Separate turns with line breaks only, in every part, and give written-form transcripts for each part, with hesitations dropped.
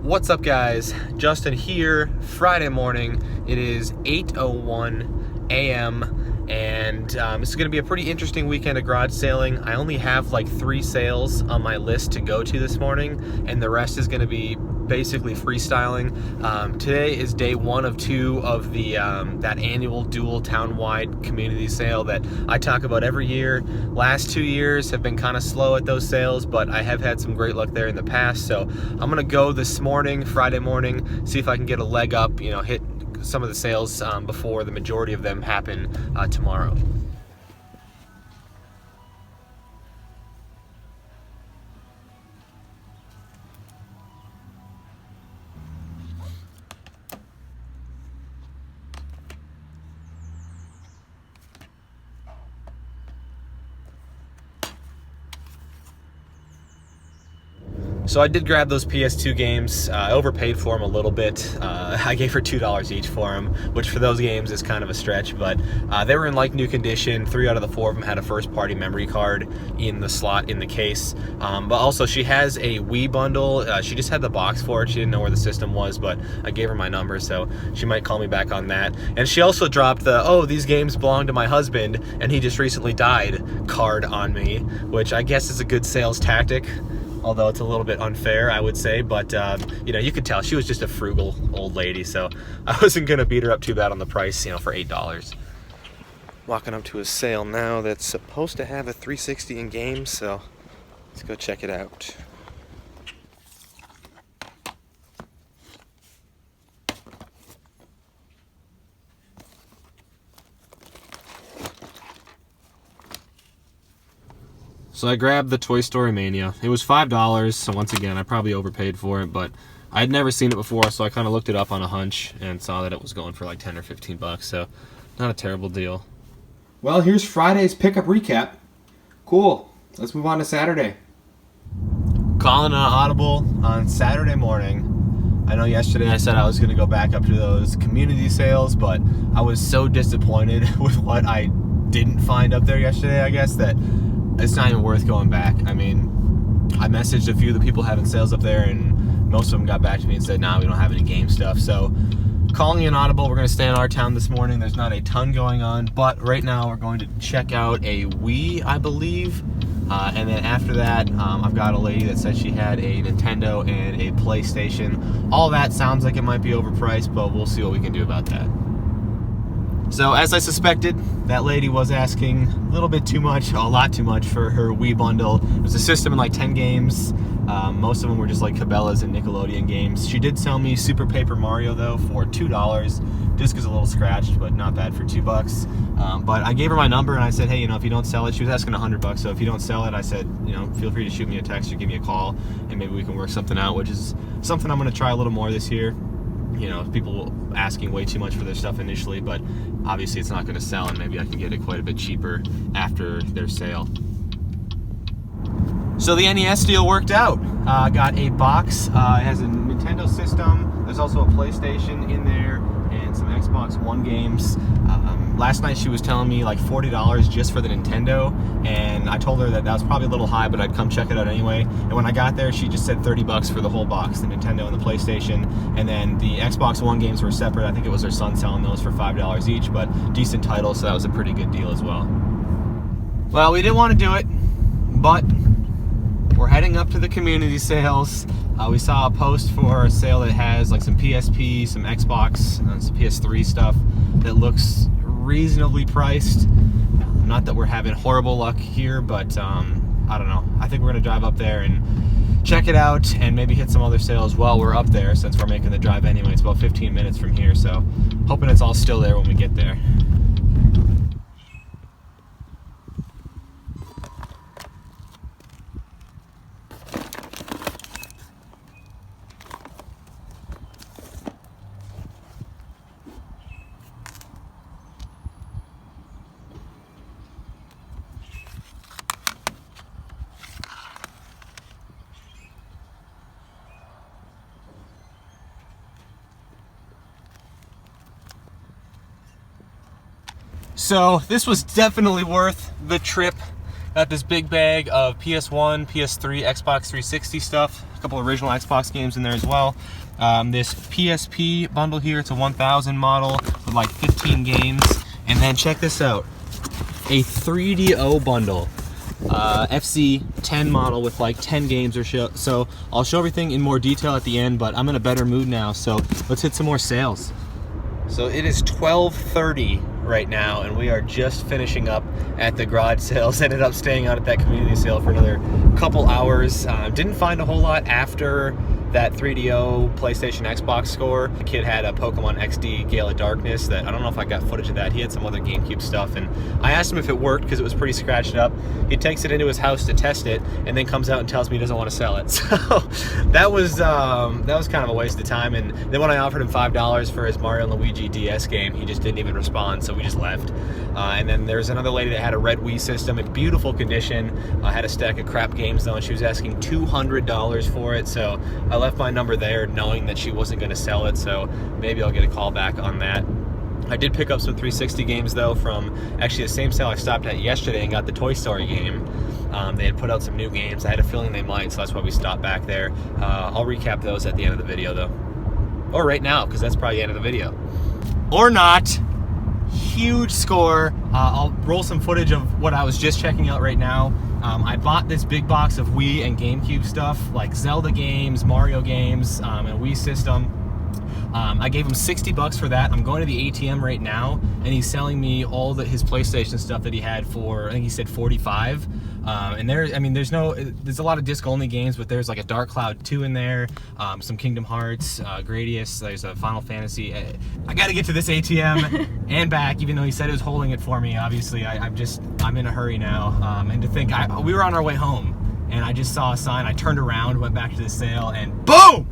What's up, guys? Justin here. Friday morning. It is 8:01 a.m. and this is going to be a pretty interesting weekend of garage sailing. I only have like 3 sales on my list to go to this morning, and the rest is going to be basically freestyling. Today is day 1 of 2 of the that annual dual town-wide community sale that I talk about every year. Last 2 years have been kind of slow at those sales, but I have had some great luck there in the past. So I'm gonna go this morning, Friday morning, see if I can get a leg up, hit some of the sales before the majority of them happen tomorrow. So I did grab those PS2 games. I overpaid for them a little bit. I gave her $2 each for them, which for those games is kind of a stretch, but they were in like new condition. 3 out of the 4 of them had a first-party memory card in the slot in the case. But also she has a Wii bundle. She just had the box for it. She didn't know where the system was, but I gave her my number, so she might call me back on that. And she also dropped the, oh, these games belong to my husband, and he just recently died card on me, which I guess is a good sales tactic. Although it's a little bit unfair, I would say, but you could tell she was just a frugal old lady, so I wasn't gonna beat her up too bad on the price, for $8. Walking up to a sale now that's supposed to have a 360 in games, so let's go check it out. So I grabbed the Toy Story Mania. It was $5, so once again, I probably overpaid for it, but I had never seen it before, so I kind of looked it up on a hunch and saw that it was going for like 10 or 15 bucks, so not a terrible deal. Well, here's Friday's pickup recap. Cool. Let's move on to Saturday. Calling an audible on Saturday morning. I know yesterday I said I was going to go back up to those community sales, but I was so disappointed with what I didn't find up there yesterday, I guess, that it's not even worth going back. I mean, I messaged a few of the people having sales up there, and most of them got back to me and said, nah, we don't have any game stuff. So calling an audible, we're going to stay in our town this morning. There's not a ton going on, but right now we're going to check out a Wii, I believe. And then after that, I've got a lady that said she had a Nintendo and a PlayStation. All that sounds like it might be overpriced, but we'll see what we can do about that. So as I suspected, that lady was asking a little bit too much, a lot too much for her Wii bundle. It was a system in like 10 games. Most of them were just like Cabela's and Nickelodeon games. She did sell me Super Paper Mario though for $2. Disc is a little scratched, but not bad for $2. But I gave her my number and I said, hey, if you don't sell it, she was asking $100. So if you don't sell it, I said, feel free to shoot me a text or give me a call, and maybe we can work something out, which is something I'm going to try a little more this year. People asking way too much for their stuff initially, but obviously it's not going to sell, and maybe I can get it quite a bit cheaper after their sale. So the NES deal worked out. Got a box. It has a Nintendo system. There's also a PlayStation in there and some Xbox One games. Last night she was telling me like $40 just for the Nintendo, and I told her that was probably a little high, but I'd come check it out anyway. And when I got there, she just said $30 for the whole box, the Nintendo and the PlayStation, and then the Xbox One games were separate. I think it was her son selling those for $5 each, but decent titles, so that was a pretty good deal as well. Well, we didn't want to do it, but we're heading up to the community sales. We saw a post for a sale that has like some PSP, some Xbox, some PS3 stuff that looks reasonably priced. Not that we're having horrible luck here, but I don't know. I think we're gonna drive up there and check it out and maybe hit some other sales while we're up there, since we're making the drive anyway. It's about 15 minutes from here, so hoping it's all still there when we get there. So this was definitely worth the trip Got this big bag of PS1, PS3, Xbox 360 stuff. A couple original Xbox games in there as well. This PSP bundle here, it's a 1000 model with like 15 games. And then check this out, a 3DO bundle. FC10 model with like 10 games or so. I'll show everything in more detail at the end, but I'm in a better mood now, so let's hit some more sales. So it is 12:30 right now, and we are just finishing up at the garage sales. Ended up staying out at that community sale for another couple hours. Didn't find a whole lot after that 3DO PlayStation Xbox score. The kid had a Pokemon XD Gale of Darkness that I don't know if I got footage of that. He had some other GameCube stuff, and I asked him if it worked because it was pretty scratched up. He takes it into his house to test it, and then comes out and tells me he doesn't want to sell it. So that was kind of a waste of time. And then when I offered him $5 for his Mario & Luigi DS game, he just didn't even respond, so we just left. And then there's another lady that had a red Wii system in beautiful condition. Had a stack of crap games though, and she was asking $200 for it. So I left my number there knowing that she wasn't going to sell it, so maybe I'll get a call back on that. I did pick up some 360 games though from actually the same sale I stopped at yesterday and got the Toy Story game. They had put out some new games. I had a feeling they might, so that's why we stopped back there. I'll recap those at the end of the video though. Or right now, because that's probably the end of the video. Or not. Huge score. I'll roll some footage of what I was just checking out right now. I bought this big box of Wii and GameCube stuff, like Zelda games, Mario games, and a Wii system. I gave him $60 for that. I'm going to the ATM right now, and he's selling me all his PlayStation stuff that he had for, I think he said $45. And there's a lot of disc-only games, but there's like a Dark Cloud 2 in there, some Kingdom Hearts, Gradius, there's a Final Fantasy. I got to get to this ATM and back, even though he said he was holding it for me. Obviously, I'm in a hurry now. And to think, we were on our way home, and I just saw a sign. I turned around, went back to the sale, and boom!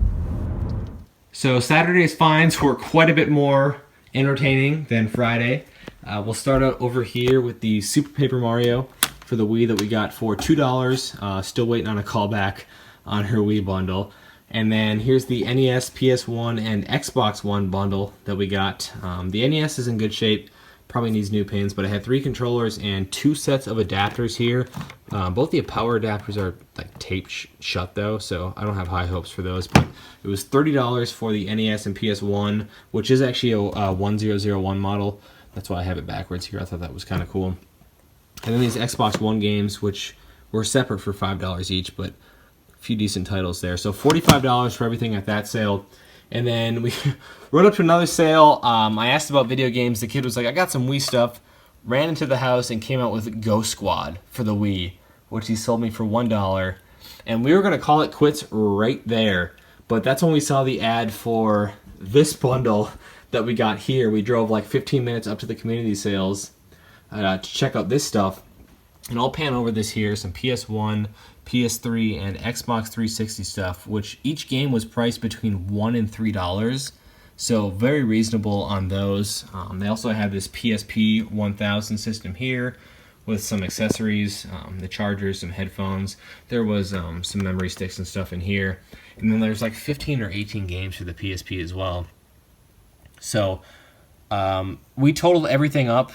So Saturday's finds were quite a bit more entertaining than Friday. We'll start out over here with the Super Paper Mario for the Wii that we got for $2. Still waiting on a callback on her Wii bundle. And then here's the NES, PS1, and Xbox One bundle that we got. The NES is in good shape. Probably needs new pins, but I had 3 controllers and 2 sets of adapters here. Both the power adapters are like taped shut though, so I don't have high hopes for those, but it was $30 for the NES and PS1, which is actually a 1001 model. That's why I have it backwards here. I thought that was kind of cool. And then these Xbox One games, which were separate for $5 each, but a few decent titles there. So $45 for everything at that sale. And then we rode up to another sale. I asked about video games. The kid was like, I got some Wii stuff. Ran into the house and came out with Ghost Squad for the Wii, which he sold me for $1. And we were going to call it quits right there. But that's when we saw the ad for this bundle that we got here. We drove like 15 minutes up to the community sales to check out this stuff. And I'll pan over this here, some PS1, PS3, and Xbox 360 stuff, which each game was priced between $1 and $3. So very reasonable on those. They also have this PSP 1000 system here with some accessories, the chargers, some headphones. There was some memory sticks and stuff in here. And then there's like 15 or 18 games for the PSP as well. So we totaled everything up.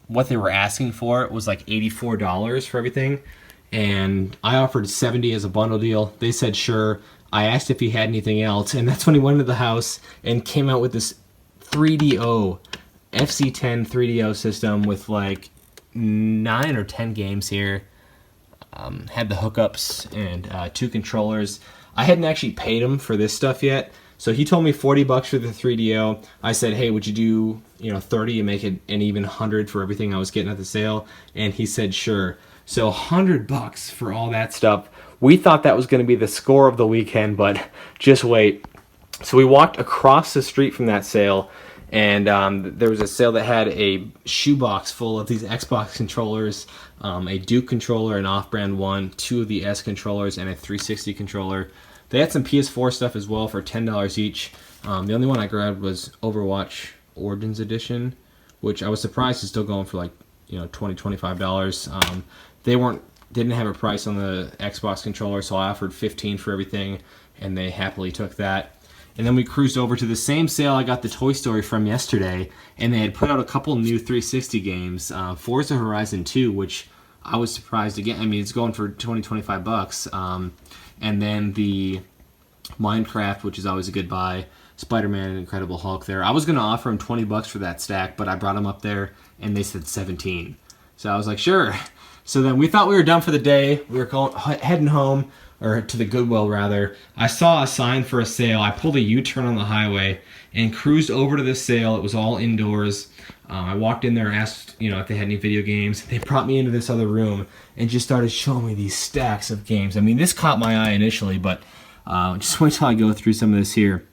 What they were asking for was like $84 for everything. And I offered $70 as a bundle deal. They said sure. I asked if he had anything else, and that's when he went into the house and came out with this 3DO, FC10 3DO system with like 9 or 10 games here. Had the hookups and 2 controllers. I hadn't actually paid him for this stuff yet, so he told me $40 for the 3DO. I said, hey, would you do 30 and make it an even 100 for everything I was getting at the sale? And he said sure. So $100 for all that stuff. We thought that was going to be the score of the weekend, but just wait. So we walked across the street from that sale, and there was a sale that had a shoebox full of these Xbox controllers, a Duke controller, an off-brand one, 2 of the S controllers, and a 360 controller. They had some PS4 stuff as well for $10 each. The only one I grabbed was Overwatch Origins Edition, which I was surprised is still going for like $20, $25. They didn't have a price on the Xbox controller, so I offered $15 for everything, and they happily took that. And then we cruised over to the same sale I got the Toy Story from yesterday, and they had put out a couple new 360 games. Forza Horizon 2, which I was surprised again. I mean, it's going for 20-25 bucks. And then the Minecraft, which is always a good buy. Spider-Man and Incredible Hulk there. I was going to offer him 20 bucks for that stack, but I brought him up there and they said 17. So I was like, sure. So then we thought we were done for the day. We were heading home, or to the Goodwill rather. I saw a sign for a sale. I pulled a U-turn on the highway and cruised over to this sale. It was all indoors. I walked in there and asked, if they had any video games. They brought me into this other room and just started showing me these stacks of games. I mean, this caught my eye initially, but just wait till I go through some of this here.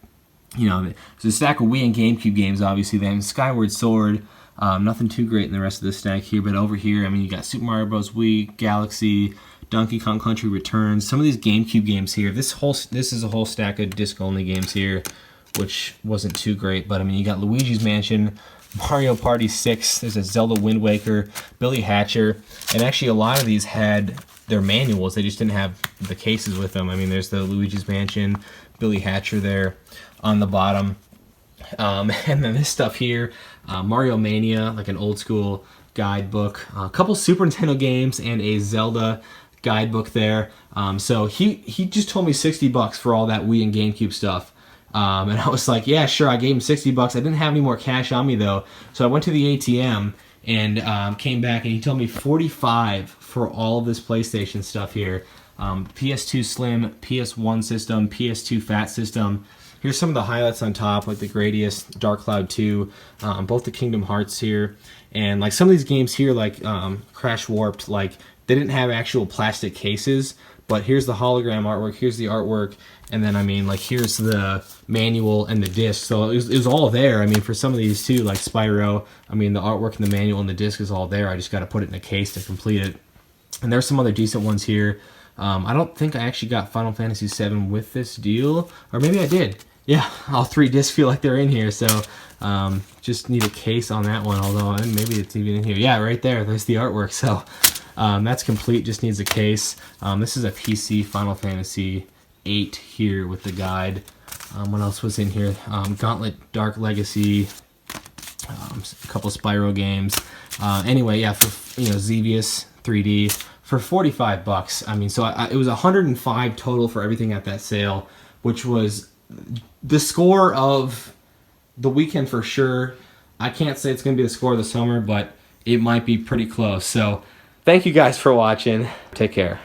There's a stack of Wii and GameCube games, obviously. Then Skyward Sword. Nothing too great in the rest of the stack here, but over here, I mean, you got Super Mario Bros. Wii, Galaxy, Donkey Kong Country Returns. Some of these GameCube games here. This is a whole stack of disc-only games here, which wasn't too great. But I mean, you got Luigi's Mansion, Mario Party 6. There's a Zelda Wind Waker, Billy Hatcher, and actually a lot of these had their manuals. They just didn't have the cases with them. I mean, there's the Luigi's Mansion, Billy Hatcher there on the bottom. And then this stuff here, Mario Mania, like an old school guidebook, a couple Super Nintendo games, and a Zelda guidebook there. So he just told me 60 bucks for all that Wii and GameCube stuff. And I was like, yeah, sure. I gave him 60 bucks. I didn't have any more cash on me though. So I went to the ATM and came back, and he told me 45 for all of this PlayStation stuff here. PS2 Slim, PS1 system, PS2 Fat system. Here's some of the highlights on top, like the Gradius, Dark Cloud 2, both the Kingdom Hearts here. And like some of these games here, like Crash Warped, like they didn't have actual plastic cases, but here's the hologram artwork, here's the artwork, and then I mean, like here's the manual and the disc. So it was all there. I mean, for some of these too, like Spyro, I mean, the artwork and the manual and the disc is all there. I just got to put it in a case to complete it. And there's some other decent ones here. I don't think I actually got Final Fantasy VII with this deal, or maybe I did. Yeah, all 3 discs feel like they're in here, so just need a case on that one, although maybe it's even in here. Yeah, right there, there's the artwork, so that's complete, just needs a case. This is a PC Final Fantasy VIII here with the guide. What else was in here? Gauntlet Dark Legacy, a couple Spyro games. Anyway, yeah, for Xevious 3D for 45 bucks. I mean, so it was 105 total for everything at that sale, which was the score of the weekend for sure. I can't say it's going to be the score of the summer, but it might be pretty close. So thank you guys for watching. Take care.